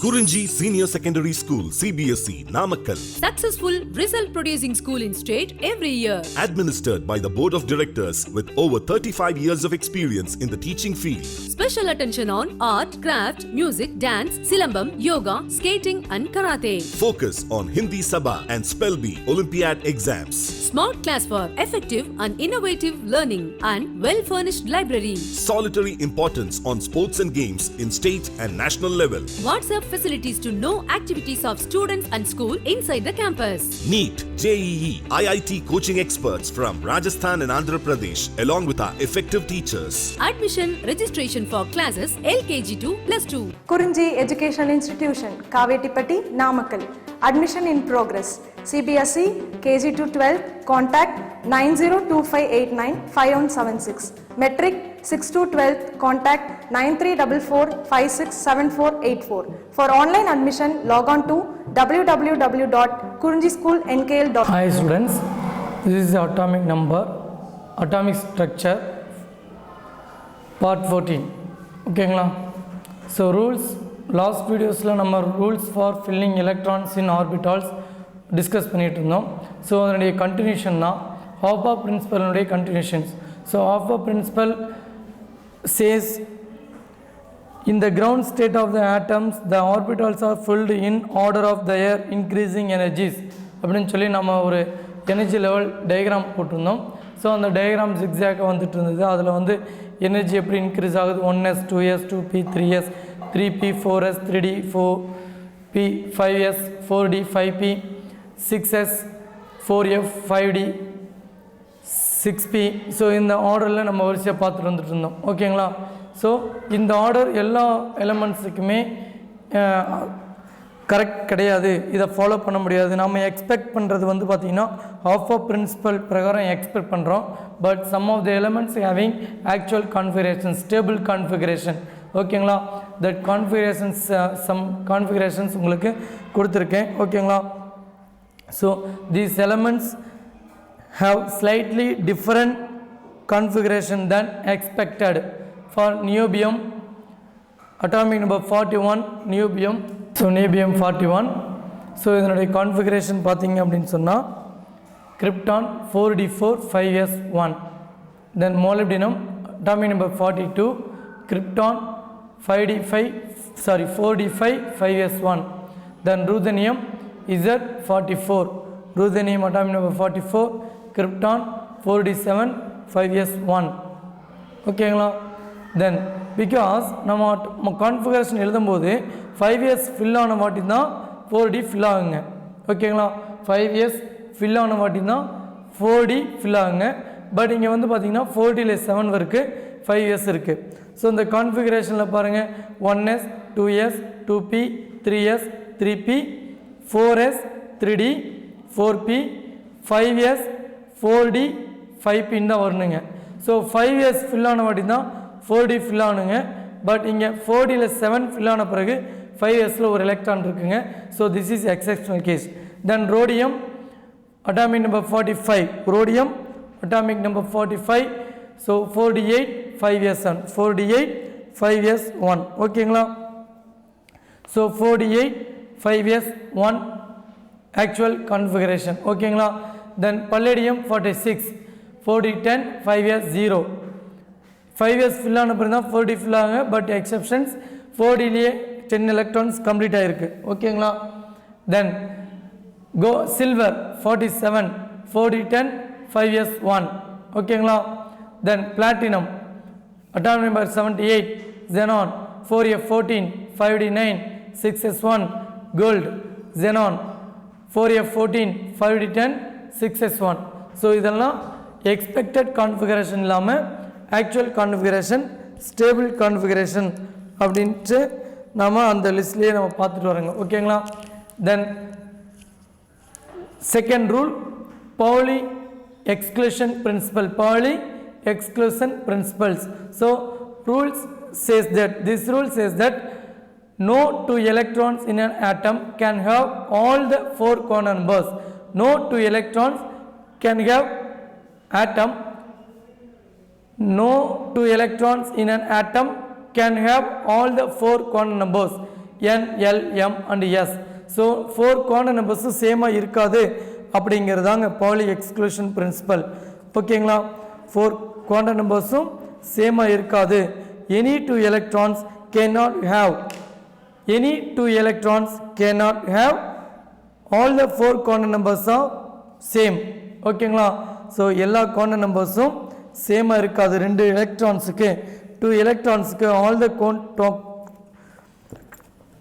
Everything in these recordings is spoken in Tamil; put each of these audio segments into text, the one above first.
Kurinji Senior Secondary School, CBSE, Namakkal. Successful result producing school in state every year. Administered by the Board of Directors with over 35 years of experience in the teaching field. Special attention on art, craft, music, dance, silambam, yoga, skating and karate. Focus on Hindi Sabha and Spell Bee Olympiad exams. Smart class for effective and innovative learning and well-furnished library. Solitary importance on sports and games in state and national level. WhatsApp facilities to know activities of students and school inside the campus. NEET, JEE, IIT coaching experts from Rajasthan and Andhra Pradesh along with our effective teachers. Admission registration for classes LKG to +2. Kurinji Educational Institution, Kavetipatti, Namakkal. Admission in progress. CBSE, KG to 12, contact 9025895176. Metric 6 to 12, contact 9344567484. For online admission, log on to www.kurinjischoolnkl.com. Hi students, this is atomic number, atomic structure, part 14. ஓகேங்களா? So rules, last videosல நம்ம rules for filling electrons in orbitals discuss பண்ணிட்டு இருந்தோம். ஸோ அதனுடைய கண்டினியூஷன் தான் ஹாஃபா பிரின்சிபலுடைய கண்டினியூஷன்ஸ். ஸோ ஹாஃபா principle says in the ground state of the atoms the orbitals are filled in order of their increasing energies அப்படின்னு சொல்லி நம்ம ஒரு எனர்ஜி லெவல் டயக்ராம் போட்டிருந்தோம். ஸோ அந்த டயக்ராம் ஜிக்ஸாக்காக வந்துட்டு இருந்தது. அதில் வந்து எனர்ஜி எப்படி இன்க்ரீஸ் ஆகுது, 1s 2s 2p 3s 3p 4s 3d 4p 5s 4d 5p 6s 4f 5d 6p. So இந்த ஆர்டரில் நம்ம வரிசையாக பார்த்துட்டு வந்துட்டு இருந்தோம். ஓகேங்களா? ஸோ இந்த ஆர்டர் எல்லா எலமெண்ட்ஸுக்குமே கரெக்ட் கிடையாது, இதை ஃபாலோ பண்ண முடியாது. நம்ம எக்ஸ்பெக்ட் பண்ணுறது வந்து பார்த்திங்கன்னா ஆஃப் ஆஃப் பிரின்சிபல் பிரகாரம் எக்ஸ்பெக்ட் பண்ணுறோம். But some of the elements having actual configuration, stable configuration. ஓகேங்களா? தட் கான்ஃபிகரேஷன்ஸ் சம் கான்ஃபிகரேஷன்ஸ் உங்களுக்கு கொடுத்துருக்கேன். ஓகேங்களா? So these elements have slightly different configuration than expected for niobium atomic number 41 niobium. So niobium 41. So இதனுடைய configuration பார்த்தீங்க அப்படின்னு சொன்னால் krypton 4d4 5s1, then molybdenum atomic number 42 krypton 4d5 5s1, then ruthenium Z44 ruthenium atomic number 44 krypton 4d7 5s1. ஓகேங்களா? தென் பிகாஸ் நம்ம கான்ஃபிகரேஷன் எழுதும்போது 5s ஃபில் ஆன வாட்டி தான் 4d ஃபில் ஆகுங்க. ஓகேங்களா? 5s ஃபில் ஆன வாட்டி தான் 4d ஃபில் ஆகுங்க. பட் இங்கே வந்து பார்த்தீங்கன்னா 4dல 7 இருக்குது, 5s இருக்குது. ஸோ இந்த கான்ஃபிகரேஷனில் பாருங்கள் 1s 2s 2p 3s 3p 4s 3d 4p 5s 4d 5p தான் வரணுங்க. ஸோ 5s ஃபில் ஆன வாட்டி தான் 4d ஃபில் ஆகணுங்க. பட் இங்கே 4dல 7 ஃபில் ஆன பிறகு 5sல ஒரு எலக்ட்ரான் இருக்குங்க. So this is exceptional case. Then rhodium atomic number 45 rhodium atomic number 45. So 4d8 5s1 4d8 5s1. ஓகேங்களா? So 4d8 5s1 actual configuration. ஓகேங்களா? Then palladium 46 4d10 5s0 5s fill ஆன பிறகு தான் 4d ஃபில் ஆகுங்க. பட் எக்ஸெப்ஷன்ஸ் 4dலேயே 10 எலக்ட்ரான்ஸ் கம்ப்ளீட் ஆகிருக்கு. ஓகேங்களா? Then silver 47 4d10 5s1. ஓகேங்களா? Then platinum atomic number 78 xenon 4f14 5d9 6s1 gold xenon 4f14 5d10 6s1. So இதெல்லாம் எக்ஸ்பெக்டட் கான்ஃபிகரேஷன் இல்லாமல் ஆக்சுவல் கான்ஃபிகரேஷன், ஸ்டேபிள் கான்ஃபிகரேஷன் அப்படின்ட்டு நம்ம அந்த லிஸ்ட்லேயே நம்ம பார்த்துட்டு வரோங்க. ஓகேங்களா? Then second rule Pauli exclusion principle. Pauli exclusion principles. So rules says that this rule says that no two electrons in an atom can have all the four corner numbers. No two electrons can have atom. No two electrons in an atom can have all the four corner numbers. n, l, m and s. So 4 quantum நம்பர்ஸும் சேமாக இருக்காது அப்படிங்கிறதாங்க பாலி எக்ஸ்க்ளூஷன் பிரின்சிபல். ஓகேங்களா? 4 குவாண்டம் நம்பர்ஸும் சேமாக இருக்காது. Any 2 electrons cannot have all the 4 quantum numbers are same. ஓகேங்களா? ஸோ எல்லா குவாண்டம் நம்பர்ஸும் சேமாக இருக்காது. 2 எலக்ட்ரான்ஸுக்கு 2 எலக்ட்ரான்ஸுக்கு all the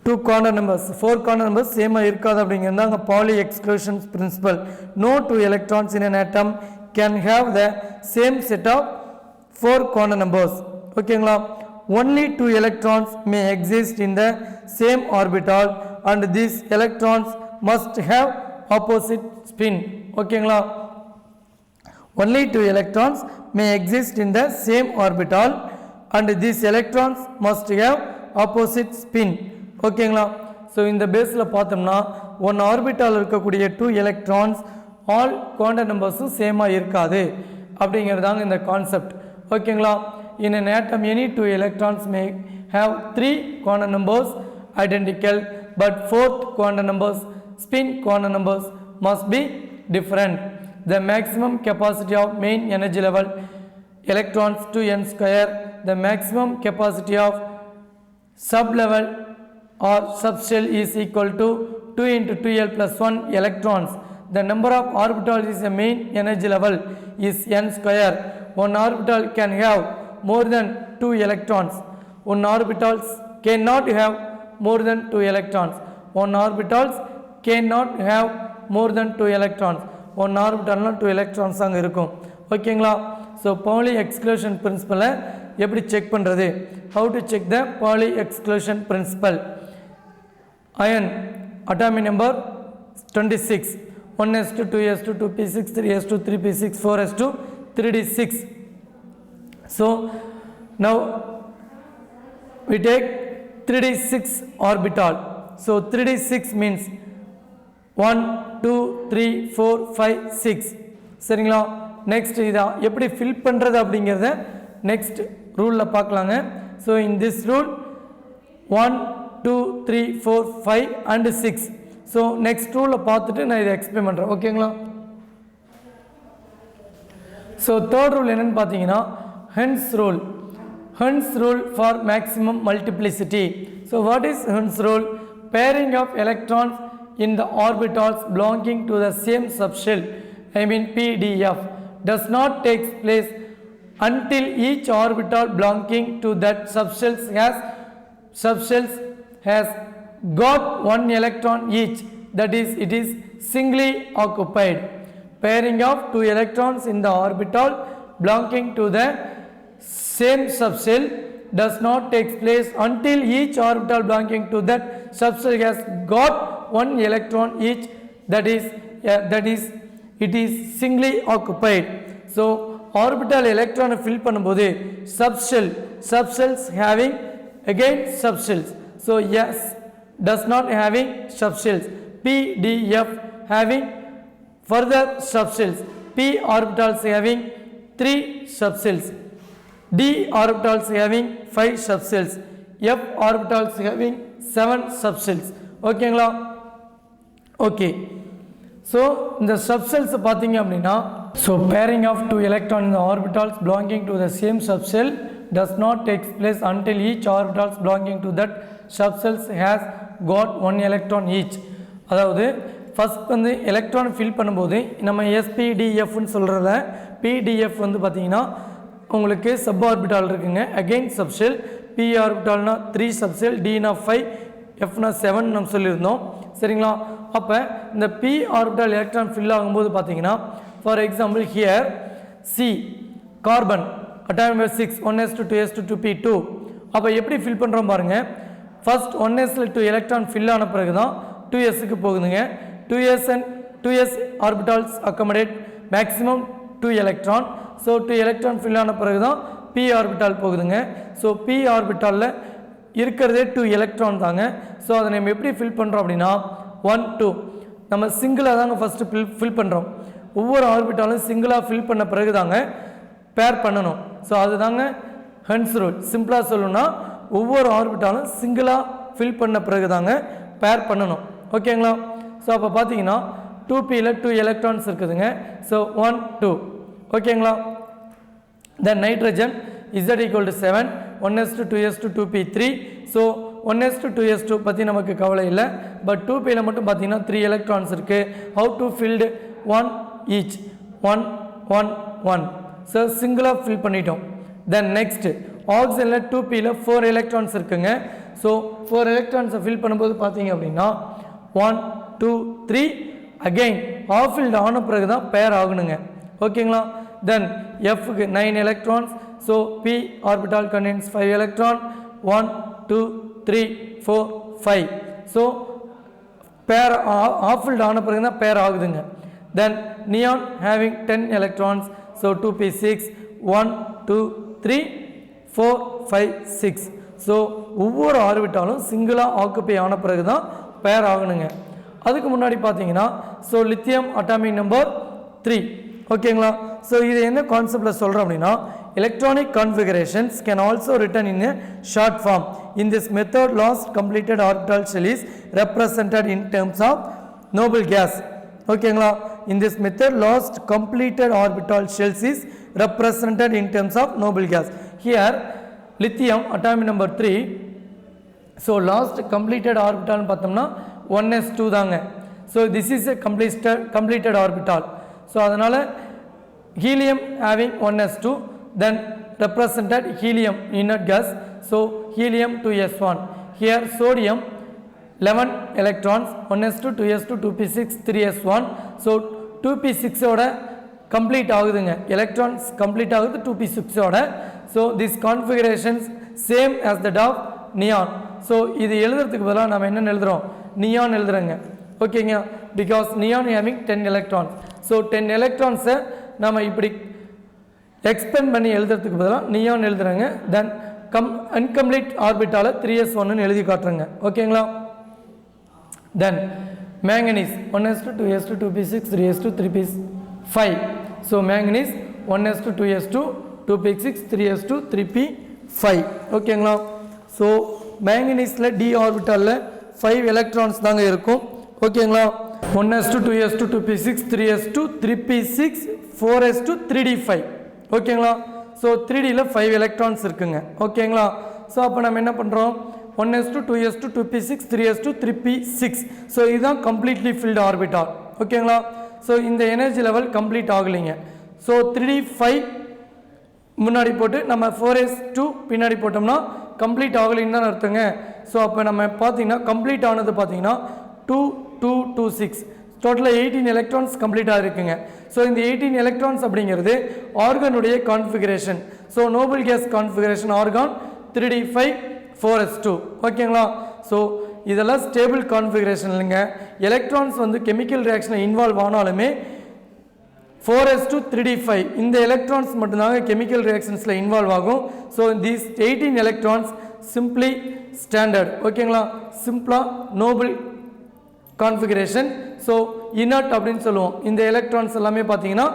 2 quantum numbers 4 quantum numbers சேமாக இருக்காது அப்படிங்கிறது அங்கே Pauli exclusion principle. No 2 electrons in an atom can have the same set of 4 quantum numbers. ஓகேங்களா? Only 2 electrons may exist in the same orbital and these electrons must have opposite spin. ஓகேங்களா? Only 2 electrons may exist in the same orbital and these electrons must have opposite spin. ஓகேங்களா? ஸோ இந்த பேஸில் பார்த்தோம்னா ஒன் ஆர்பிட்டால் இருக்கக்கூடிய 2 electrons ஆல் குவாண்டம் நம்பர்ஸும் சேமாக இருக்காது அப்படிங்கிறதாங்க இந்த கான்செப்ட். ஓகேங்களா? In an atom any 2 electrons may have 3 quantum numbers identical but 4th quantum numbers spin quantum numbers must be different. The maximum capacity of main energy level electrons 2n square. The maximum capacity of sublevel or subshell is equal to 2 into 2l plus 1 electrons. The number of orbitals is a main energy level is n square. One orbital can have more than 2 electrons. One orbitals cannot have more than 2 electrons. One orbitals cannot have more than 2 electrons. One orbital 2 electrons அங்கே இருக்கும். ஓகேங்களா? ஸோ பாலி எக்ஸ்க்ளூஷன் பிரின்சிபலை எப்படி செக் பண்ணுறது? How to check the Pauli exclusion principle? Iron atomic number 26, 1s2, 2s2, 2p6, 3s2, 3p6, 4s2, 3d6. So now we take 3d6 orbital. So 3d6 means 1, 2, 3, 4, 5, 6. சரிங்களா? நெக்ஸ்ட் இதை எப்படி ஃபில் பண்ணுறது அப்படிங்கிறத நெக்ஸ்ட் ரூலில் பார்க்கலாங்க. So in this rule 1, 2, 3, 4, 5 and 6. So next ரூலில் பார்த்துட்டு நான் இதை எக்ஸ்பிளைன் பண்ணுறேன். ஓகேங்களா? ஸோ தேர்ட் ரூல் என்னென்னு பார்த்தீங்கன்னா Hen's rule. Hen's rule for maximum multiplicity. So what is Hen's rule? Pairing of electrons in the orbitals belonging to the same subshell, I mean PDF, does not take place until each orbital belonging to that subshells has got one electron each, that is it is singly occupied. Pairing of 2 electrons in the orbital belonging to the same subshell does not take place until each orbital belonging to that subshell has got one electron each, that is it is singly occupied. So orbital electron fill பண்ணும்போது subshells having again subshells. So yes, does not having subshells. P, D, F having further subshells. P orbitals having 3 subshells. D orbitals having 5 subshells. F orbitals having 7 subshells. ஓகேங்களா? ஓகே. ஸோ இந்த subshells பார்த்தீங்க அப்படின்னா so pairing of 2 electrons in the orbitals belonging to the same subshell does not take place until each orbitals belonging to that subshells has got 1 electron each. அதாவது ஃபஸ்ட் வந்து எலக்ட்ரான் ஃபில் பண்ணும்போது நம்ம SPDFன்னு சொல்கிறத PDF வந்து பார்த்தீங்கன்னா உங்களுக்கு சப் ஆர்பிட்டால் இருக்குங்க. அகெயின் சப்ஷெல் P ஆர்பிட்டால்னா 3 சப்ஷெல், Dனா 5, Fனா 7 நம்ம சொல்லியிருந்தோம். சரிங்களா? அப்போ இந்த P ஆர்பிட்டால் எலக்ட்ரான் ஃபில் ஆகும்போது பார்த்தீங்கன்னா for example here C carbon atomic number 6, 1s2, 2s2, 2p2. அப்போ எப்படி ஃபில் பண்ணுறோம் பாருங்கள். ஃபர்ஸ்ட் 1sல 2 எலக்ட்ரான் ஃபில் ஆன பிறகு தான் 2sக்கு போகுதுங்க. 2s orbitals accommodate maximum 2 electron. So 2 electron fill ஆன பிறகு தான் P ஆர்பிட்டால் போகுதுங்க. ஸோ P ஆர்பிட்டாலில் இருக்கிறதே 2 எலக்ட்ரான் தாங்க. ஸோ அதை நம்ம எப்படி ஃபில் பண்ணுறோம் அப்படின்னா 1, 2 நம்ம சிங்கிளாக தாங்க ஃபஸ்ட்டு ஃபில் பண்ணுறோம். ஒவ்வொரு ஆர்பிட்டாலும் சிங்கிளாக ஃபில் பண்ண பிறகு தாங்க பேர் பண்ணணும். ஸோ அதுதாங்க ஹென்ஸ் ரூல். சிம்பிளாக சொல்லணும்னா ஒவ்வொரு ஆர்பிட்டாலும் சிங்கிளாக ஃபில் பண்ண பிறகு தாங்க பேர் பண்ணணும். ஓகேங்களா? ஸோ அப்போ பார்த்தீங்கன்னா 2p-ல 2 எலக்ட்ரான்ஸ் இருக்குதுங்க. ஸோ 1 2. ஓகேங்களா? தென் nitrogen Z = 7, 1s2 2s2 2p3. So 1s2 2s2 பற்றி நமக்கு கவலை இல்லை. பட் 2p-ல மட்டும் பார்த்தீங்கன்னா 3 எலக்ட்ரான்ஸ் இருக்குது. How to filled 1 each 1 1 1. So சிங்கிளாக ஃபில் பண்ணிட்டோம். தென் நெக்ஸ்ட் ஆக்சிஜனில் 2p-ல 4 எலக்ட்ரான்ஸ் இருக்குங்க. ஸோ 4 எலக்ட்ரான்ஸை ஃபில் பண்ணும்போது பார்த்தீங்க அப்படின்னா 1 2 3 அகெயின் ஆஃப் ஃபில்டு ஆன பிறகு தான் பேர் ஆகணுங்க. ஓகேங்களா? தென் Fக்கு 9 electrons. So p orbital contains 5 electron. 1 2 3 4 5. So pair of filled ஆன பிறகு தான் பேர் ஆகுதுங்க. Then neon having 10 electrons. So 2p6 1 2 3 4 5 6. So ஒவ்வொரு ஆர்பிட்டாலும் சிங்கிளாக ஆக்குப்பை ஆன பிறகு தான் பேர் ஆகணுங்க. அதுக்கு முன்னாடி பார்த்தீங்கன்னா ஸோ லித்தியம் அட்டாமிக் நம்பர் 3. ஓகேங்களா? ஸோ இது என்ன கான்செப்டில் சொல்கிறோம் அப்படின்னா electronic configurations can also written in a short form. In this method, last completed orbital shell is represented in terms of noble gas. ஓகேங்களா? In this method, last completed orbital shells is represented in terms of noble gas. Here, lithium atomic number 3. So last completed orbital பார்த்தோம்னா 1s2 தாங்க. So this is a completed orbital. So அதனால helium having 1s2 then represented helium inert gas. So helium 2s1. Here sodium 11 electrons 1s2 2s2 2p6 3s1. So 2p6 ஓட complete ஆகுதுங்க. electrons complete ஆகுது 2p6 ஓட. So this configurations same as that of neon. So இது எழுதுறதுக்கு பதிலாக நம்ம என்ன எழுதுறோம்? neon எழுதுறோங்க. ஓகேங்க? because neon having 10 electrons. So 10 electrons நம்ம இப்படி எக்ஸ்பெண்ட் பண்ணி எழுதுறதுக்கு பதிலாக நியான் எழுதுறாங்க. தென் அன்கம்ப்ளீட் ஆர்பிட்டால 3s1 எழுதி காட்டுறேங்க. ஓகேங்களா? Then manganese 1s2 2s2 2p6 3s2 3p5. So manganese 1s2 2s2 2p6 3s2 3p5. ஓகேங்களா? ஸோ மேங்கனீஸில் டி ஆர்பிட்டாலில் 5 எலக்ட்ரான்ஸ் தாங்க இருக்கும். ஓகேங்களா? 1s2 2s2 2p6 3s2 3p6 4s2 3d5. ஓகேங்களா? ஸோ 3Dயில் 5 எலக்ட்ரான்ஸ் இருக்குங்க. ஓகேங்களா? ஸோ அப்போ நம்ம என்ன பண்ணுறோம்? 1s2 2s2 2p6 3s2 3p6. So இதுதான் கம்ப்ளீட்லி ஃபில்டு ஆர்பிட்டால். ஓகேங்களா? ஸோ இந்த எனர்ஜி லெவல் கம்ப்ளீட் ஆகலைங்க. ஸோ 3d5 முன்னாடி போட்டு நம்ம 4s2 பின்னாடி போட்டோம்னா கம்ப்ளீட் ஆகலைன்னு தான் அர்த்தங்க. ஸோ அப்போ நம்ம பார்த்தீங்கன்னா கம்ப்ளீட் ஆனது பார்த்தீங்கன்னா 2 2 2 6. டோட்டலாக 18 எலக்ட்ரான்ஸ் கம்ப்ளீட்டாக இருக்குங்க. ஸோ இந்த 18 எலக்ட்ரான்ஸ் அப்படிங்கிறது ஆர்கனுடைய configuration. So noble gas configuration argon 3d5 4s2. ஓகேங்களா? ஸோ இதெல்லாம் ஸ்டேபிள் கான்ஃபிகரேஷன் இல்லைங்க. எலக்ட்ரான்ஸ் வந்து கெமிக்கல் ரியாக்ஷனில் இன்வால்வ் ஆனாலுமே 4s2 3d5 இந்த எலக்ட்ரான்ஸ் மட்டும்தாங்க கெமிக்கல் ரியாக்ஷன்ஸில் இன்வால்வ் ஆகும். So these 18 electrons simply standard. ஓகேங்களா? சிம்பிளாக நோபல் கான்ஃபிகரேஷன். ஸோ இனர்ட் அப்படின்னு சொல்லுவோம். இந்த எலக்ட்ரான்ஸ் எல்லாமே பார்த்தீங்கன்னா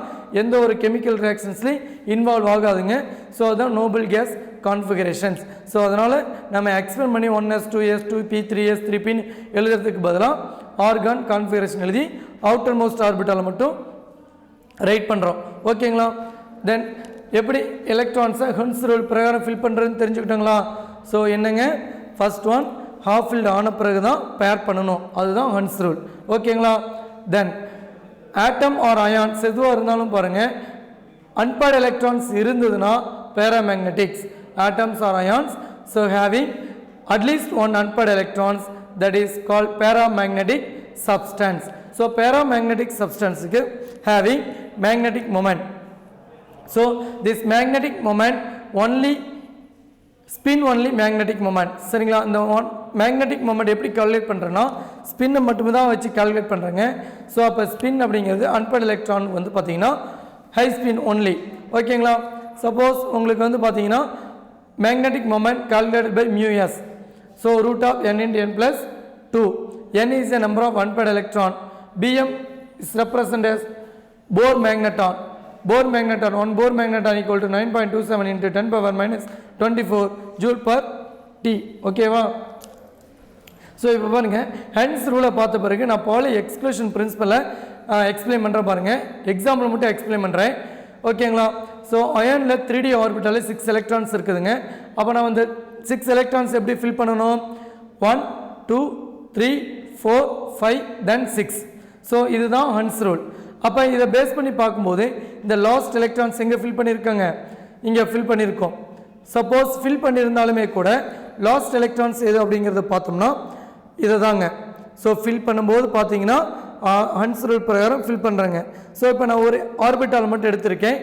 எந்த ஒரு கெமிக்கல் ரியாக்ஷன்ஸ்லையும் இன்வால்வ் ஆகாதுங்க. ஸோ அதுதான் நோபல் கேஸ் கான்ஃபிகரேஷன்ஸ். ஸோ அதனால் நம்ம எக்ஸ்பிளைன் பண்ணி 1s 2s 2p 3s 3pன்னு எழுதுறதுக்கு பதிலாக ஆர்கான் கான்ஃபிகரேஷன் எழுதி அவுட்டர் மோஸ்ட் ஆர்பிட்டால் மட்டும் ரைட் பண்ணுறோம். ஓகேங்களா? தென் எப்படி எலக்ட்ரான்ஸை ஹென்ஸ் ரூல் பிரகாரம் ஃபில் பண்ணுறதுன்னு தெரிஞ்சுக்கிட்டோங்களா? ஸோ என்னங்க, ஃபர்ஸ்ட் ஒன் ஹாஃப் ஃபில்டு ஆன பிறகு தான் பேர் பண்ணணும். அதுதான் ஹென்ஸ் ரூல். ஓகேங்களா? தென் ஆட்டம் ஆர் அயான்ஸ் எதுவாக இருந்தாலும் பாருங்கள், அன்பேர்ட் எலக்ட்ரான்ஸ் இருந்ததுன்னா paramagnetics. Atoms or ions so having at least one unpaired electrons that is called paramagnetic substance. So paramagnetic substance is having magnetic moment. So this magnetic moment only spin only magnetic moment. சரிங்களா? இந்த மேக்னெட்டிக் மொமெண்ட் எப்படி கால்குலேட் பண்ணுறேன்னா ஸ்பின்னை மட்டுமே தான் வச்சு கால்குலேட் பண்ணுறேங்க. ஸோ அப்போ ஸ்பின் அப்படிங்கிறது அன்பேர்ட் எலக்ட்ரான் வந்து பார்த்தீங்கன்னா ஹை ஸ்பின் ஒன்லி. ஓகேங்களா? சப்போஸ் உங்களுக்கு வந்து பார்த்தீங்கன்னா magnetic moment calculated by μs. So root of n into n plus 2. N is the number of unpaired electron. Bm is represented as Bohr magneton. Bohr magneton, one Bohr magneton equal to 9.27 into 10 power minus 24 joule per T. Okay va? So இப்போ பாருங்கள் ஹென்ஸ் ரூலை பார்த்த பிறகு நான் பாலி எக்ஸ்க்ளூஷன் பிரின்சிபலை எக்ஸ்பிளைன் பண்ணுறேன் பாருங்கள். எக்ஸாம்பிள் மட்டும் எக்ஸ்பிளைன் பண்ணுறேன் ஓகேங்களா. ஸோ அயனில் 3D ஆர்பிட்டாலில் 6 எலக்ட்ரான்ஸ் இருக்குதுங்க. அப்போ நான் வந்து 6 எலக்ட்ரான்ஸ் எப்படி ஃபில் பண்ணணும்? 1 2 3 4 5 தென் 6. ஸோ இதுதான் ஹன்ஸ் ரூல். அப்போ இதை பேஸ் பண்ணி பார்க்கும்போது இந்த லாஸ்ட் எலக்ட்ரான்ஸ் எங்கே ஃபில் பண்ணியிருக்காங்க? இங்கே ஃபில் பண்ணியிருக்கோம். சப்போஸ் ஃபில் பண்ணியிருந்தாலுமே கூட லாஸ்ட் எலக்ட்ரான்ஸ் எது அப்படிங்கிறத பார்த்தோம்னா இதை தாங்க. ஸோ ஃபில் பண்ணும்போது பார்த்தீங்கன்னா ஹன்ஸ் ரூல் பிரகாரம் ஃபில் பண்ணுறாங்க. ஸோ இப்போ நான் ஒரு ஆர்பிட்டால் மட்டும் எடுத்திருக்கேன்,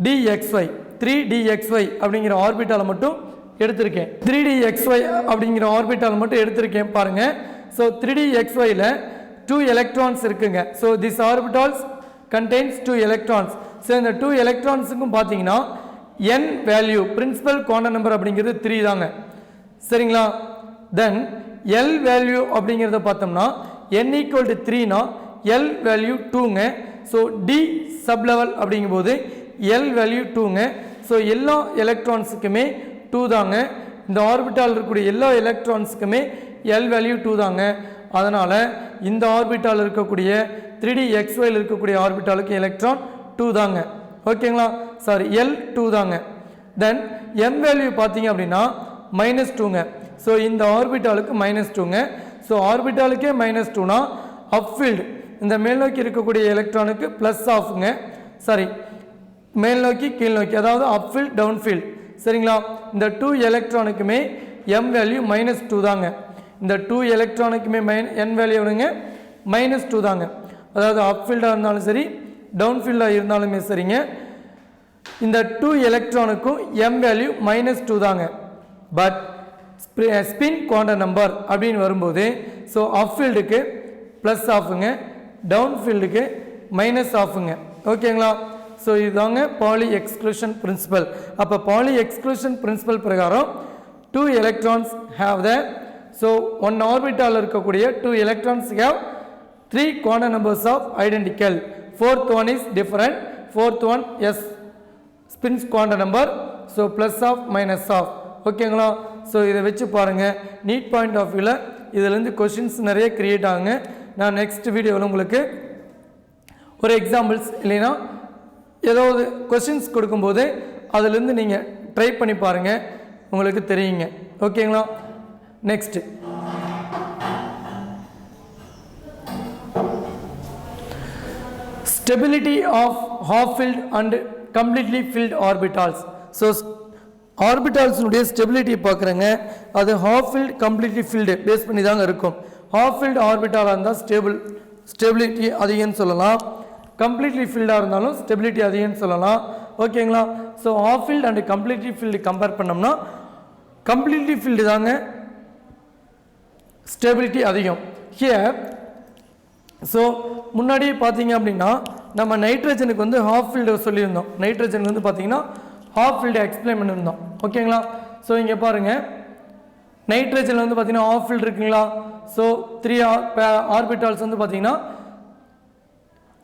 DXY 3DXY அப்படிங்கிற ஆர்பிட்டால் மட்டும் எடுத்திருக்கேன். 3DXY அப்படிங்கிற ஆர்பிட்டால் மட்டும் எடுத்திருக்கேன் பாருங்கள். ஸோ 3DXYல 2 எலக்ட்ரான்ஸ் இருக்குங்க. So this orbitals contains 2 electrons. So இந்த 2 எலக்ட்ரான்ஸுக்கும் பார்த்தீங்கன்னா n value principal quantum number அப்படிங்கிறது 3 தாங்க. சரிங்களா. தென் L வேல்யூ அப்படிங்கிறத பார்த்தோம்னா n = 3னா L வேல்யூ 2ங்க. ஸோ D சப் லெவல் அப்படிங்கும்போது L வேல்யூ 2ங்க. ஸோ எல்லா எலக்ட்ரான்ஸுக்குமே 2 தாங்க. இந்த ஆர்பிட்டால் இருக்கக்கூடிய எல்லா எலக்ட்ரான்ஸுக்குமே L வேல்யூ 2 தாங்க. அதனால் இந்த ஆர்பிட்டால் இருக்கக்கூடிய 3DXYயில் இருக்கக்கூடிய ஆர்பிட்டாலுக்கு எலக்ட்ரான் 2 தாங்க. ஓகேங்களா. சாரி L 2 தாங்க. தென் M வேல்யூ பார்த்தீங்க அப்படின்னா -2ங்க. ஸோ இந்த ஆர்பிட்டாலுக்கு -2ங்க. ஸோ ஆர்பிட்டாலுக்கே -2னா அப்ஃபீல்டு இந்த மேல் நோக்கி இருக்கக்கூடிய எலக்ட்ரானுக்கு ப்ளஸ் ஆஃப்ங்க. சாரி மேல் நோக்கி கீழ் நோக்கி, அதாவது அப்ஃபீல்ட் டவுன்ஃபீல்ட். சரிங்களா. இந்த 2 எலக்ட்ரானுக்குமே M வேல்யூ -2 தாங்க. இந்த 2 எலக்ட்ரானுக்குமே n வேல்யூ எவ்வளோங்க? -2 தாங்க. அதாவது அப்ஃபீல்டாக இருந்தாலும் சரி டவுன்ஃபீல்டாக இருந்தாலுமே சரிங்க, இந்த 2 எலக்ட்ரானுக்கும் M வேல்யூ -2 தாங்க. பட் ஸ்பின் குவாண்டம் நம்பர் அப்படின்னு வரும்போது ஸோ அப்ஃபீல்டுக்கு ப்ளஸ் ஆஃபுங்க, டவுன்ஃபீல்டுக்கு மைனஸ் ஆஃபுங்க. ஓகேங்களா. ஸோ இதுதாங்க பாலி எக்ஸ்க்ளூஷன் பிரின்சிபல். அப்போ பாலி எக்ஸ்க்ளூஷன் பிரின்சிபல் பிரகாரம் 2 electrons have the, so 1 orbital இருக்கக்கூடிய 2 electrons have 3 quantum numbers of identical. 4th one is different. 4th one S spins quantum number. So plus half minus half. ஓகேங்களா. ஸோ இதை வச்சு பாருங்கள். நீட் பாயிண்ட் ஆஃப் வியூவில் இதிலேருந்து கொஷின்ஸ் நிறைய க்ரியேட் ஆகுங்க. நான் நெக்ஸ்ட் வீடியோவில் உங்களுக்கு ஒரு எக்ஸாம்பிள்ஸ் இல்லைன்னா ஏதாவது கொஷின்ஸ் கொடுக்கும்போது அதிலேருந்து நீங்கள் ட்ரை பண்ணி பாருங்கள், உங்களுக்கு தெரியுங்க. ஓகேங்களா. Next stability of half filled and completely filled orbitals. So orbitals உடைய ஸ்டெபிலிட்டி பார்க்குறேங்க. அது half filled completely filled base பண்ணி தாங்க இருக்கும். ஹாஃப் ஃபில்டு ஆர்பிட்டாலாக இருந்தால் ஸ்டெபிலிட்டி அதிகம்னு சொல்லலாம். கம்ப்ளீட்லி ஃபில்டாக இருந்தாலும் ஸ்டெபிலிட்டி அதிகம்னு சொல்லலாம். ஓகேங்களா. So half field and completely field compare பண்ணோம்னா கம்ப்ளீட்லி ஃபில்டு தாங்க ஸ்டெபிலிட்டி அதிகம். ஹியர் ஸோ முன்னாடியே பார்த்தீங்க அப்படின்னா நம்ம நைட்ரஜனுக்கு வந்து ஹாஃப் ஃபீல்டு சொல்லியிருந்தோம். நைட்ரஜன் வந்து பார்த்தீங்கன்னா ஹாஃப் ஃபீல்டு எக்ஸ்பிளைன் பண்ணியிருந்தோம். ஓகேங்களா. ஸோ இங்கே பாருங்கள், நைட்ரஜனில் வந்து பார்த்தீங்கன்னா ஹாஃப் ஃபீல்டு இருக்குங்களா. ஸோ 3 ஆர்பிட்டால்ஸ் வந்து பார்த்தீங்கன்னா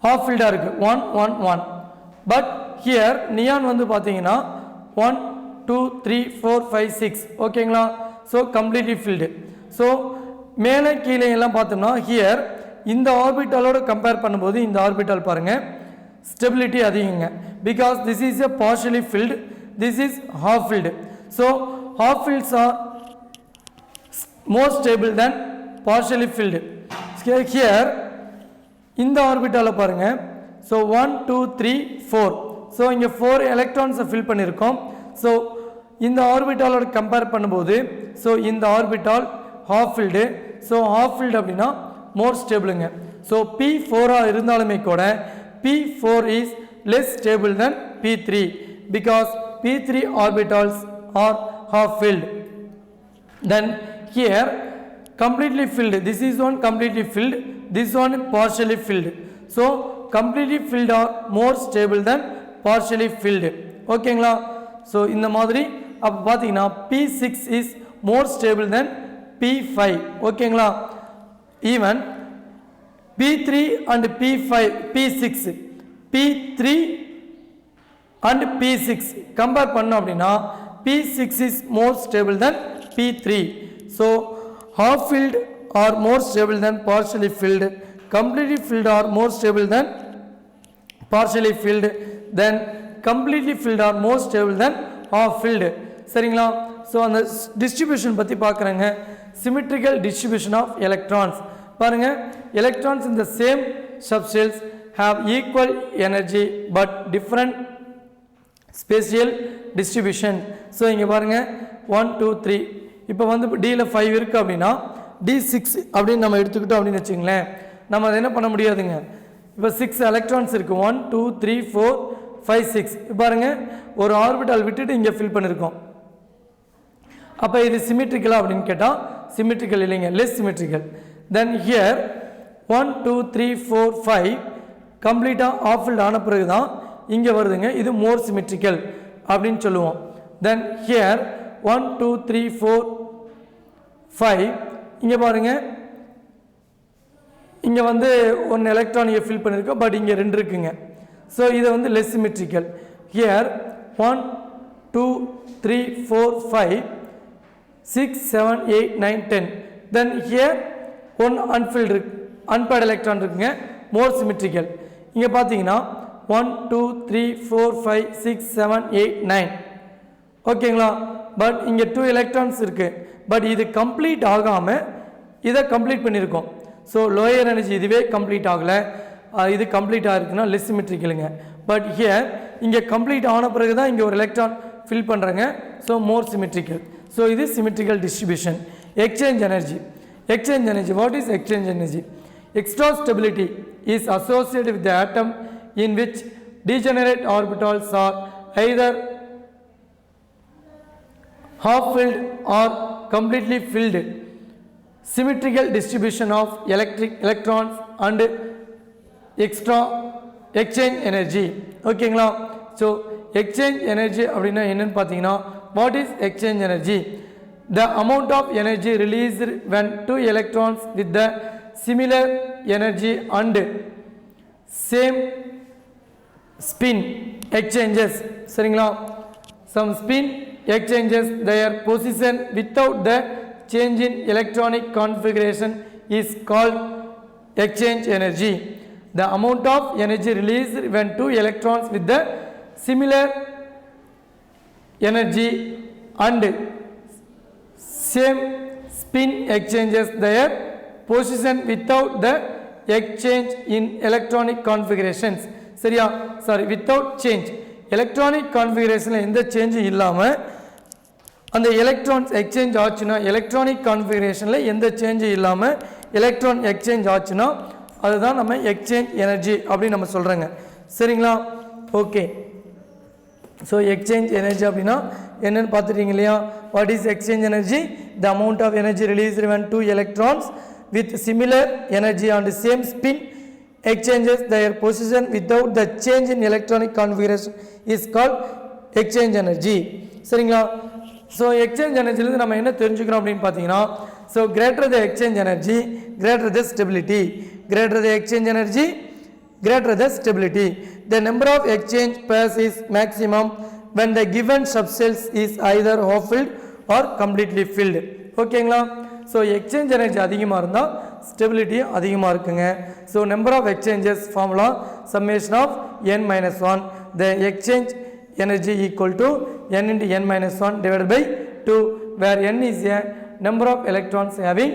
ஹாஃப் ஃபீல்டாக இருக்குது 1 1 1. பட் ஹியர் நியான் வந்து பார்த்தீங்கன்னா 1 2 3 4 5 6. ஓகேங்களா. So completely field. ஸோ மேலே கீழே எல்லாம் பார்த்தோம்னா ஹியர் இந்த ஆர்பிட்டாலோட கம்பேர் பண்ணும்போது இந்த ஆர்பிட்டால் பாருங்கள் ஸ்டெபிலிட்டி அதிகங்க. Because this is a partially filled, this is half filled. So half filled are more stable than partially filled. Here இந்த ஆர்பிட்டால் பாருங்கள். ஸோ 1 2 3 4. ஸோ இங்கே 4 எலக்ட்ரான்ஸை ஃபில் பண்ணியிருக்கோம். ஸோ இந்த ஆர்பிட்டாலோட கம்பேர் பண்ணும்போது ஸோ இந்த orbital half filled. So half filled அப்படின்னா மோர் ஸ்டேபிளுங்க. ஸோ P4 இருந்தாலுமே கூட P4 is less stable than P3 because P3 orbitals are half filled. Then here completely filled, this is one completely filled, this one partially filled. So completely filled are more stable than partially filled. ஓகேங்களா. ஸோ இந்த மாதிரி அப்போ பார்த்தீங்கன்னா P6 is more stable than P5. ஓகேங்களா. Even P3 and P5 P6 P3 and P6 compare பண்ணோம் அப்படின்னா P6 is more stable than P3. So half filled are more stable than partially filled, completely filled are more stable than partially filled, then completely filled are more stable than half filled. சரிங்களா? ஸோ அந்த டிஸ்ட்ரிபியூஷன் பற்றி பார்க்குறேங்க. சிமெட்ரிக்கல் டிஸ்ட்ரிபியூஷன் ஆஃப் எலக்ட்ரான்ஸ் பாருங்கள். Electrons in the same substance have equal energy but different spatial distribution. So இங்கே பாருங்கள் 1 2 3 இப்போ வந்து டியில் 5 இருக்குது அப்படின்னா D6 அப்படின்னு நம்ம எடுத்துக்கிட்டோம் அப்படின்னு வச்சுங்களேன். நம்ம அதை என்ன பண்ண முடியாதுங்க. இப்போ 6 எலக்ட்ரான்ஸ் இருக்குது. 1 2 3 4 5 6. இப்போ பாருங்கள் ஒரு ஆர்பிட்டால் விட்டுட்டு இங்கே ஃபில் பண்ணியிருக்கோம். அப்போ இது சிமெட்ரிக்கலா அப்படின்னு கேட்டால் சிமெட்ரிக்கல் இல்லைங்க, லெஸ் சிமெட்ரிக்கல். தென் ஹியர் 1 2 3 4 5 கம்ப்ளீட்டாக ஆஃப் ஃபில்ட் ஆன பிறகு தான் இங்கே வருதுங்க. இது மோர் சிமெட்ரிக்கல் அப்படின்னு சொல்லுவோம். தென் ஹியர் 1 2 3 4 5 இங்கே பாருங்கள் இங்கே வந்து 1 எலக்ட்ரான் இங்கே ஃபில் பண்ணியிருக்கோம். பட் இங்கே 2 இருக்குங்க. ஸோ இதை வந்து less symmetrical. Here 1 2 3 4 5 6 7 8 9 10. Then here 1 unfilled இருக்கு, அன்பேர்டு எலக்ட்ரான் இருக்குங்க, மோர் சிமெட்ரிக்கல். இங்கே பார்த்தீங்கன்னா 1 2 3 4 5 6 7 8 9. ஓகேங்களா? பட் இங்கே 2 எலக்ட்ரான்ஸ் இருக்குது. பட் இது கம்ப்ளீட் ஆகாமல் இதை கம்ப்ளீட் பண்ணியிருக்கோம். ஸோ லோயர் எனர்ஜி இதுவே கம்ப்ளீட் ஆகலை, இது கம்ப்ளீட் ஆகிருக்குன்னா லெஸ் சிமெட்ரிக்கலுங்க. பட் ஹியர் இங்கே கம்ப்ளீட் ஆன பிறகு தான் இங்கே ஒரு எலக்ட்ரான் ஃபில் பண்ணுறாங்க. So more symmetrical. ஸோ இது symmetrical distribution. Exchange energy. Exchange energy, what is exchange energy? Extra stability is associated with the atom in which degenerate orbitals are either half filled or completely filled. Symmetrical distribution of electrons and extra exchange energy. ஓகேங்களா? ஸோ எக்ஸ்சேஞ்ச் எனர்ஜி அப்படின்னா என்னன்னு பார்த்தீங்கன்னா, what is exchange energy? The amount of energy released when 2 electrons with the similar energy and same spin exchanges. சரிங்களா? Some spin exchanges their position without the change in electronic configuration is called exchange energy. The amount of energy released when 2 electrons with the similar energy and same spin exchanges their position without the exchange in electronic configurations. சரியா? Sorry, without change. எலக்ட்ரானிக் கான்ஃபிகரேஷனில் எந்த சேஞ்சும் இல்லாமல் அந்த எலக்ட்ரான்ஸ் எக்ஸ்சேஞ்ச் ஆச்சுன்னா, எலக்ட்ரானிக் கான்ஃபிகரேஷனில் எந்த சேஞ்சும் இல்லாமல் எலக்ட்ரான் எக்ஸ்சேஞ்ச் ஆச்சுன்னா அதுதான் நம்ம எக்ஸ்சேஞ்ச் எனர்ஜி அப்படின்னு நம்ம சொல்கிறோங்க. சரிங்களா? ஓகே. ஸோ எக்ஸ்சேஞ்ச் எனர்ஜி அப்படின்னா என்னென்னு பார்த்துட்டீங்க இல்லையா? What is exchange energy? The amount of energy released when 2 electrons with similar energy and same spin exchanges their position without the change in electronic configuration is called exchange energy. சரிங்களா? ஸோ எக்ஸ்சேஞ்ச் எனர்ஜிலேருந்து நம்ம என்ன தெரிஞ்சுக்கிறோம் அப்படின்னு பார்த்தீங்கன்னா, so greater the exchange energy, greater the stability. Greater the exchange energy, greater the stability. The number of exchange pairs is maximum when the given substance is either half filled or completely filled. ஓகேங்களா? ஸோ எக்ஸ்சேஞ்ச் எனர்ஜி அதிகமாக இருந்தால் ஸ்டெபிலிட்டி அதிகமாக இருக்குங்க. So number of exchanges formula summation of n-1. The exchange energy equal to n into n minus 1 divided by 2, where n is a number of electrons having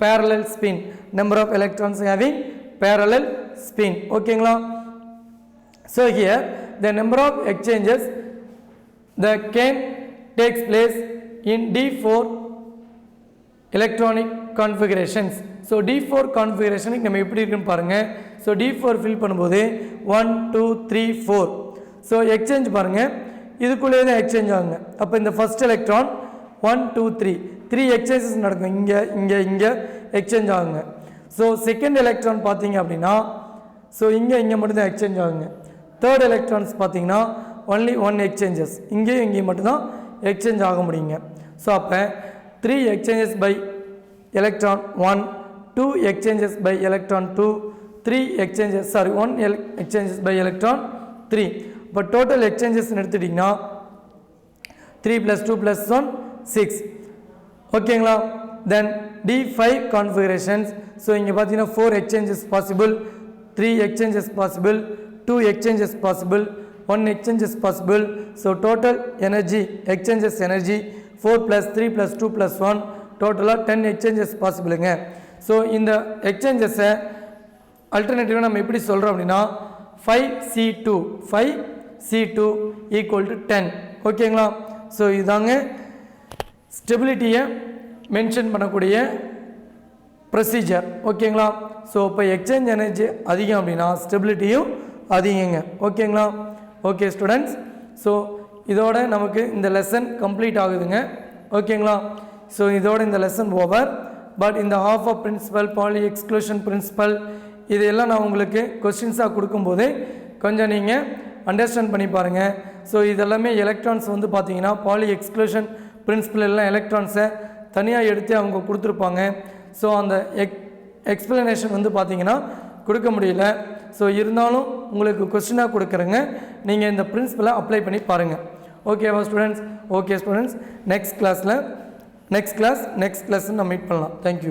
parallel spin. Number of electrons having parallel spin. ஓகேங்களா? So here the number of exchanges that can takes place in D4 electronic configurations. So D4 configuration நம்ம எப்படி இருக்குன்னு பாருங்க. So D4 fill பண்ணும்போது 1 2 3 4. So exchange பாருங்க, இதுக்குள்ளே தான் எக்ஸ்சேஞ்ச் ஆகுங்க. அப்போ இந்த ஃபர்ஸ்ட் எலக்ட்ரான் 1 2 3 எக்ஸ்சேஞ்சஸ் நடக்கும். இங்கே எக்ஸ்சேஞ்ச் ஆகுங்க. ஸோ செகண்ட் எலக்ட்ரான் பார்த்தீங்க அப்படின்னா, ஸோ இங்கே மட்டும்தான் எக்ஸ்சேஞ்ச் ஆகுங்க. தேர்ட் எலக்ட்ரான்ஸ் பார்த்தீங்கன்னா ஒன்லி 1 எக்ஸ்சேஞ்சஸ், இங்கேயும் மட்டும்தான் எக்ஸ்சேஞ்ச் ஆக முடியுங்க. ஸோ அப்போ 3 exchanges by electron 1, 2 exchanges by electron 2, 1 exchanges by electron 3. இப்போ டோட்டல் எக்ஸ்சேஞ்சஸ் எடுத்துட்டிங்கன்னா 3 + 2 + 1 6. ஓகேங்களா? then D5 configurations. ஸோ இங்கே பார்த்தீங்கன்னா 4 exchanges possible, 3 exchanges possible, 2 exchanges possible, 1 exchange is possible. So total energy, exchanges energy 4 plus 3 plus 2 plus 1, total 10 exchanges possibleங்க. So இந்த எக்ஸ்சேஞ்சஸை அல்டர்னேட்டிவாக நம்ம எப்படி சொல்கிறோம் அப்படின்னா 5C2 ஈக்குவல் டு 10. ஓகேங்களா? ஸோ இதாங்க ஸ்டெபிலிட்டியை மென்ஷன் பண்ணக்கூடிய ப்ரொசீஜர். ஓகேங்களா? ஸோ இப்போ எக்ஸ்சேஞ்ச் எனர்ஜி அதிகம் அப்படின்னா ஸ்டெபிலிட்டியும் அதிகங்க. ஓகேங்களா? ஓகே ஸ்டூடெண்ட்ஸ், ஸோ இதோட நமக்கு இந்த லெசன் கம்ப்ளீட் ஆகுதுங்க. ஓகேங்களா? ஸோ இதோட இந்த லெசன் ஓவர். பட் இந்த ஹாஃப் ஆஃப் பிரின்சிபல், பாலி எக்ஸ்க்ளூஷன் பிரின்சிபல், இதெல்லாம் நான் உங்களுக்கு கொஸ்டின்ஸாக கொடுக்கும்போது கொஞ்சம் நீங்கள் அண்டர்ஸ்டாண்ட் பண்ணி பாருங்கள். ஸோ இதெல்லாமே எலக்ட்ரான்ஸ் வந்து பார்த்தீங்கன்னா பாலி எக்ஸ்க்ளூஷன் பிரின்சிபல் எல்லாம் எலக்ட்ரான்ஸை தனியாக எடுத்து அவங்க கொடுத்துருப்பாங்க. ஸோ அந்த எக்ஸ்பிளனேஷன் வந்து பார்த்தீங்கன்னா கொடுக்க முடியல. ஸோ இருந்தாலும் உங்களுக்கு கொஸ்டினாக கொடுக்குறேங்க, நீங்கள் இந்த பிரின்சிபலை அப்ளை பண்ணி பாருங்கள். ஓகேவா students? Okay students, next class நம்ம மீட் பண்ணலாம். தேங்க்யூ.